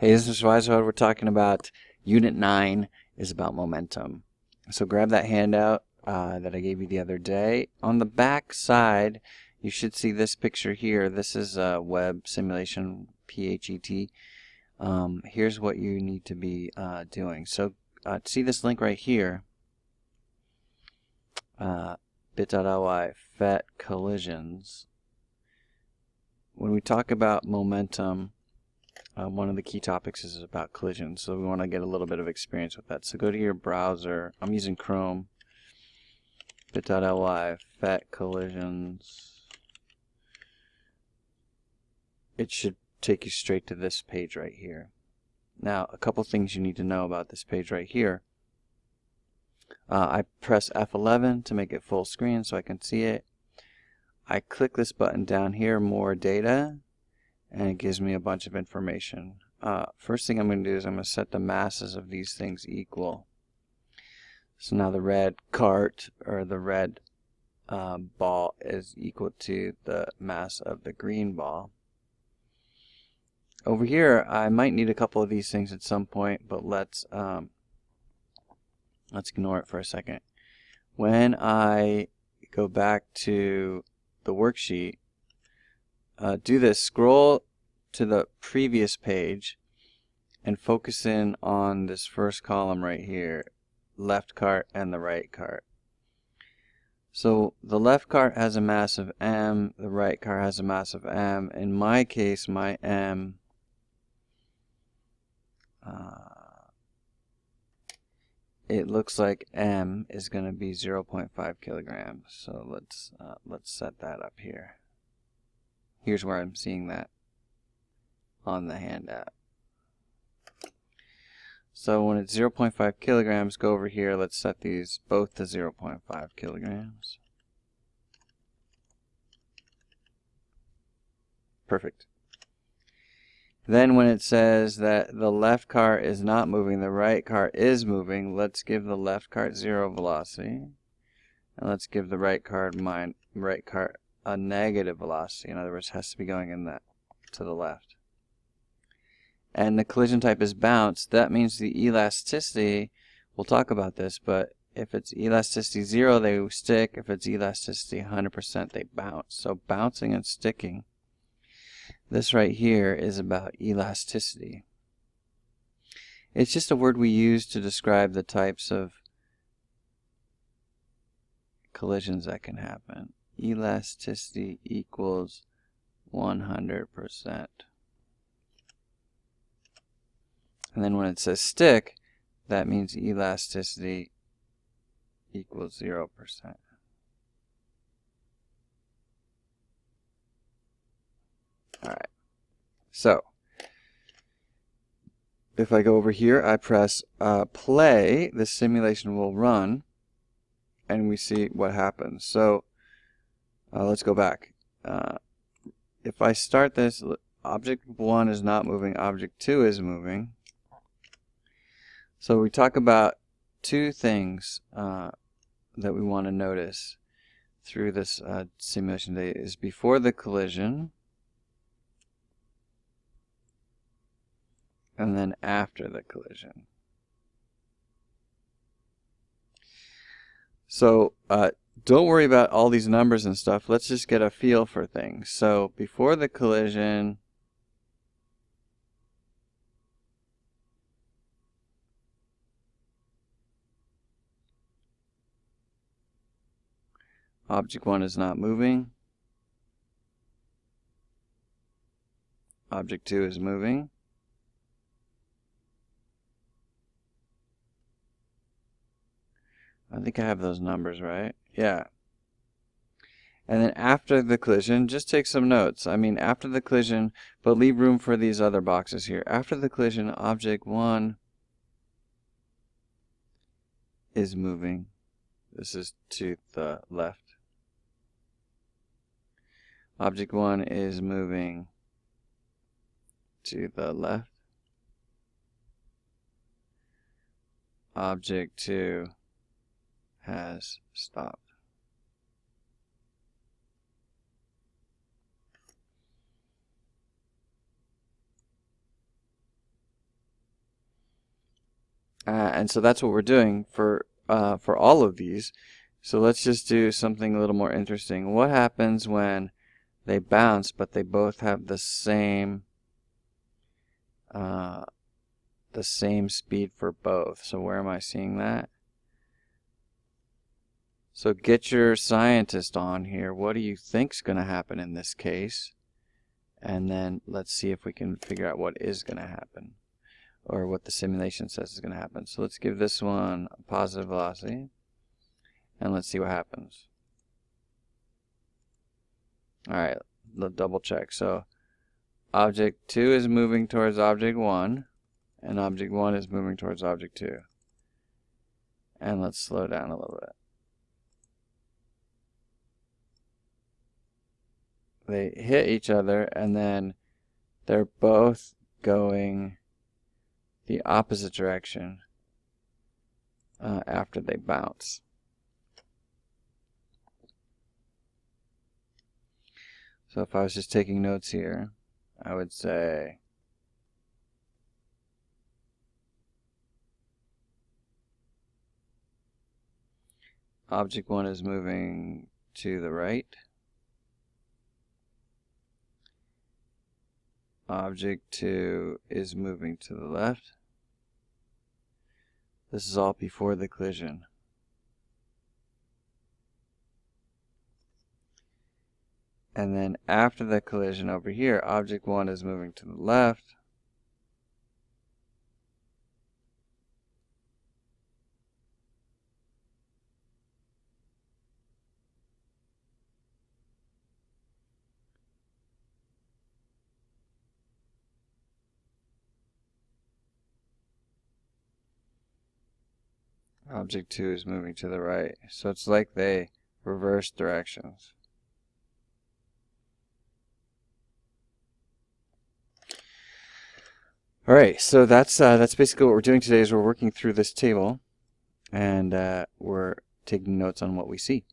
Hey, this is Wise. We're talking about Unit 9 is about momentum. So grab that handout that I gave you the other day. On the back side, you should see this picture here. This is a web simulation, PHET. Here's what you need to be doing. So see this link right here, bit.ly, Phet collisions. When we talk about momentum, one of the key topics is about collisions, so we want to get a little bit of experience with that. So go to your browser. I'm using Chrome. Bit.ly, Phet collisions. It should take you straight to this page right here. Now, a couple things you need to know about this page right here. I press F11 to make it full screen so I can see it. I click this button down here, More Data, and it gives me a bunch of information. First thing I'm going to do is I'm going to set the masses of these things equal. So now the red cart, or the red ball, is equal to the mass of the green ball. Over here, I might need a couple of these things at some point, but let's ignore it for a second. When I go back to the worksheet, do this, scroll to the previous page and focus in on this first column right here, left cart and the right cart. So the left cart has a mass of m, the right cart has a mass of m. In my case, my m it looks like m is going to be 0.5 kilograms. So let's set that up here. Here's where I'm seeing that on the handout. So when it's 0.5 kilograms, go over here. Let's set these both to 0.5 kilograms. Perfect. Then when it says that the left cart is not moving, the right cart is moving, let's give the left cart 0 velocity. And let's give the right cart a negative velocity. In other words, it has to be going in that to the left. And the collision type is bounce. That means the elasticity, we'll talk about this, but if it's elasticity 0, they stick. If it's elasticity 100%, they bounce. So bouncing and sticking. This right here is about elasticity. It's just a word we use to describe the types of collisions that can happen. Elasticity equals 100%. And then when it says stick, that means elasticity equals 0%. Alright, so if I go over here, I press play, the simulation will run, and we see what happens. So let's go back. If I start this, object 1 is not moving, object 2 is moving. So we talk about two things that we want to notice through this simulation data is before the collision and then after the collision. So don't worry about all these numbers and stuff. Let's just get a feel for things. So before the collision, object 1 is not moving. Object 2 is moving. I think I have those numbers right. Yeah. And then after the collision, just take some notes. I mean, after the collision, but leave room for these other boxes here. After the collision, object 1 is moving. This is to the left. Object 1 is moving to the left. Object 2 has stopped. And so that's what we're doing for all of these. So let's just do something a little more interesting. What happens when they bounce, but they both have the same speed for both? So where am I seeing that? So get your scientist on here. What do you think's going to happen in this case? And then let's see if we can figure out what is going to happen, or what the simulation says is going to happen. So let's give this one a positive velocity, and let's see what happens. Alright, let's double check. So object 2 is moving towards object 1, and object 1 is moving towards object 2. And let's slow down a little bit. They hit each other, and then they're both going the opposite direction after they bounce. So if I was just taking notes here, I would say object 1 is moving to the right. Object 2 is moving to the left. This is all before the collision. And then after the collision over here, object 1 is moving to the left. Object 2 is moving to the right. So it's like they reverse directions. Alright, so that's basically what we're doing today. Is we're working through this table, and we're taking notes on what we see.